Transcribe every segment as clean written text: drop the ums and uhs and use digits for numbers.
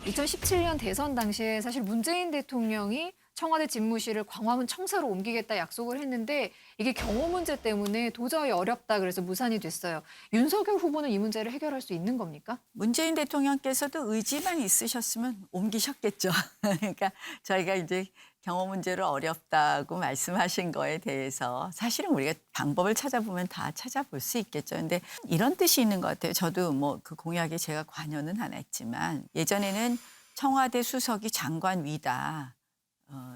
2017년 대선 당시에 사실 문재인 대통령이 청와대 집무실을 광화문 청사로 옮기겠다 약속을 했는데 이게 경호 문제 때문에 도저히 어렵다 그래서 무산이 됐어요. 윤석열 후보는 이 문제를 해결할 수 있는 겁니까? 문재인 대통령께서도 의지만 있으셨으면 옮기셨겠죠. 그러니까 저희가 이제 경호 문제로 어렵다고 말씀하신 거에 대해서 사실은 우리가 방법을 찾아보면 다 찾아볼 수 있겠죠. 근데 이런 뜻이 있는 것 같아요. 저도 뭐 그 공약에 제가 관여는 안 했지만 예전에는 청와대 수석이 장관 위다.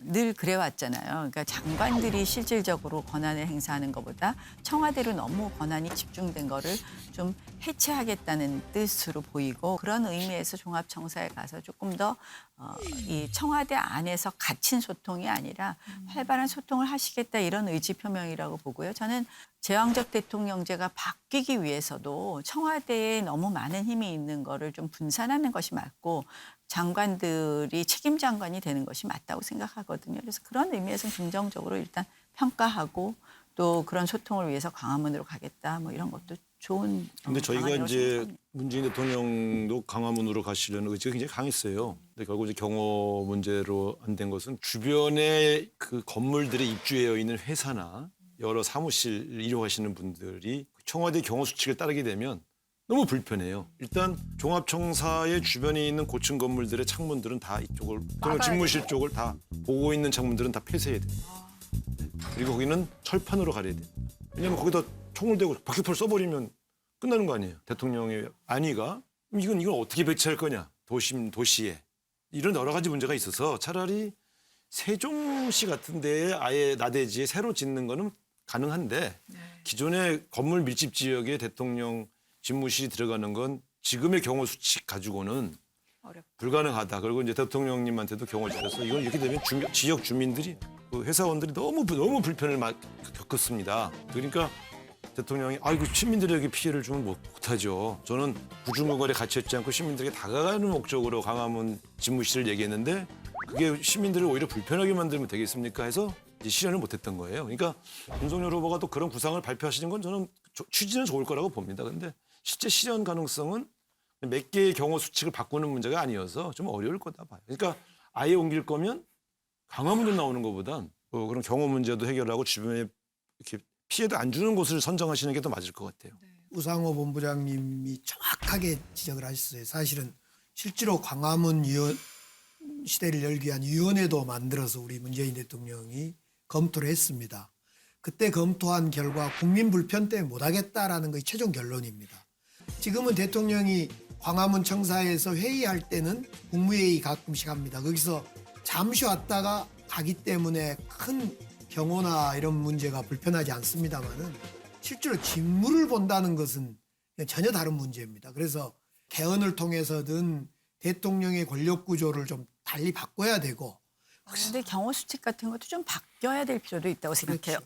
늘 그래왔잖아요. 그러니까 장관들이 실질적으로 권한을 행사하는 것보다 청와대로 너무 권한이 집중된 거를 좀 해체하겠다는 뜻으로 보이고 그런 의미에서 종합청사에 가서 조금 더 이 청와대 안에서 갇힌 소통이 아니라 활발한 소통을 하시겠다 이런 의지 표명이라고 보고요. 저는 제왕적 대통령제가 바뀌기 위해서도 청와대에 너무 많은 힘이 있는 거를 좀 분산하는 것이 맞고 장관들이 책임 장관이 되는 것이 맞다고 생각하거든요. 그래서 그런 의미에서는 긍정적으로 일단 평가하고 또 그런 소통을 위해서 광화문으로 가겠다 뭐 이런 것도 좋은 근데 저희가 방안이라고 이제 생각합니다. 문재인 대통령도 광화문으로 가시려는 의지가 굉장히 강했어요. 근데 결국 이제 경호 문제로 안 된 것은 주변에 그 건물들에 입주해 있는 회사나 여러 사무실 이용하시는 분들이 청와대 경호 수칙을 따르게 되면 너무 불편해요. 일단 종합청사의 주변에 있는 고층 건물들의 창문들은 다 이쪽을 집무실 쪽을 다 보고 있는 창문들은 다 폐쇄해야 됩니다. 그리고 거기는 철판으로 가려야 됩니다. 왜냐하면 거기다 총을 대고 박격포를 써버리면 끝나는 거 아니에요. 대통령의 안위가 이건 어떻게 배치할 거냐. 도시에 이런 여러 가지 문제가 있어서 차라리 세종시 같은 데에 아예 나대지에 새로 짓는 거는 가능한데 기존의 건물 밀집 지역에 대통령 집무실이 들어가는 건 지금의 경호 수칙 가지고는 불가능하다. 그리고 이제 대통령님한테도 경호를 잘해서 이건 이렇게 되면 지역 주민들이 그 회사원들이 너무 불편을 겪었습니다. 그러니까 대통령이 아이고 시민들에게 피해를 주면 못하죠. 저는 구중구걸에 갇혀있지 않고 시민들에게 다가가는 목적으로 광화문 집무실을 얘기했는데 그게 시민들을 오히려 불편하게 만들면 되겠습니까 해서 이제 실현을 못했던 거예요. 그러니까 윤석열 후보가 또 그런 구상을 발표하시는 건 저는 취지는 좋을 거라고 봅니다. 그런데 실제 실현 가능성은 몇 개의 경호 수칙을 바꾸는 문제가 아니어서 좀 어려울 거다 봐요. 그러니까 아예 옮길 거면 광화문으로 나오는 것보단 그런 경호 문제도 해결하고 주변에 이렇게 피해도 안 주는 곳을 선정하시는 게 더 맞을 것 같아요. 우상호 본부장님이 정확하게 지적을 하셨어요. 사실은 실제로 광화문 시대를 열기 위한 위원회도 만들어서 우리 문재인 대통령이 검토를 했습니다. 그때 검토한 결과 국민 불편 때문에 못하겠다라는 것이 최종 결론입니다. 지금은 대통령이 광화문 청사에서 회의할 때는 국무회의 가끔씩 합니다. 거기서 잠시 왔다가 가기 때문에 큰 경호나 이런 문제가 불편하지 않습니다만은 실제로 직무를 본다는 것은 전혀 다른 문제입니다. 그래서 개헌을 통해서든 대통령의 권력 구조를 좀 달리 바꿔야 되고. 근데 경호 수칙 같은 것도 좀 바뀌어야 될 필요도 있다고 생각해요.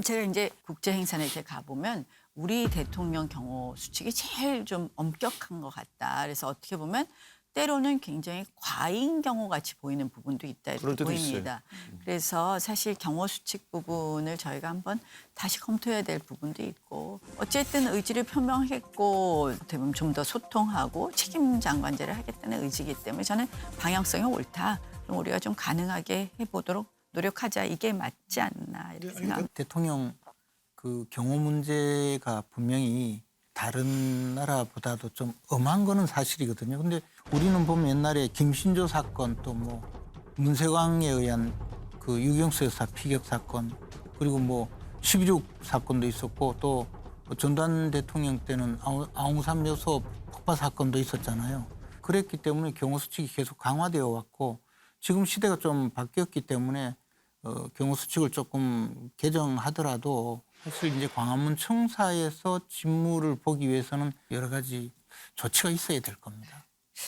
제가 이제 국제 행사에 이렇게 가보면 우리 대통령 경호 수칙이 제일 좀 엄격한 것 같다. 그래서 어떻게 보면 때로는 굉장히 과잉 경호 같이 보이는 부분도 있다 이렇게 보입니다. 그래서 사실 경호 수칙 부분을 저희가 한번 다시 검토해야 될 부분도 있고 어쨌든 의지를 표명했고 어떻게 보면 좀 더 소통하고 책임 장관제를 하겠다는 의지이기 때문에 저는 방향성이 옳다. 그럼 우리가 좀 가능하게 해보도록 노력하자. 이게 맞지 않나 이렇게 생각합니다. 대통령 그 경호 문제가 분명히 다른 나라보다도 좀 엄한 거는 사실이거든요. 근데 우리는 보면 옛날에 김신조 사건 또 뭐 문세광에 의한 그 유경수 여사 피격 사건 그리고 뭐 12.6 사건도 있었고 또 전두환 대통령 때는 아웅산 묘소 폭파 사건도 있었잖아요. 그랬기 때문에 경호 수칙이 계속 강화되어 왔고 지금 시대가 좀 바뀌었기 때문에 경호 수칙을 조금 개정하더라도 사실 이제 광화문 청사에서 직무를 보기 위해서는 여러 가지 조치가 있어야 될 겁니다.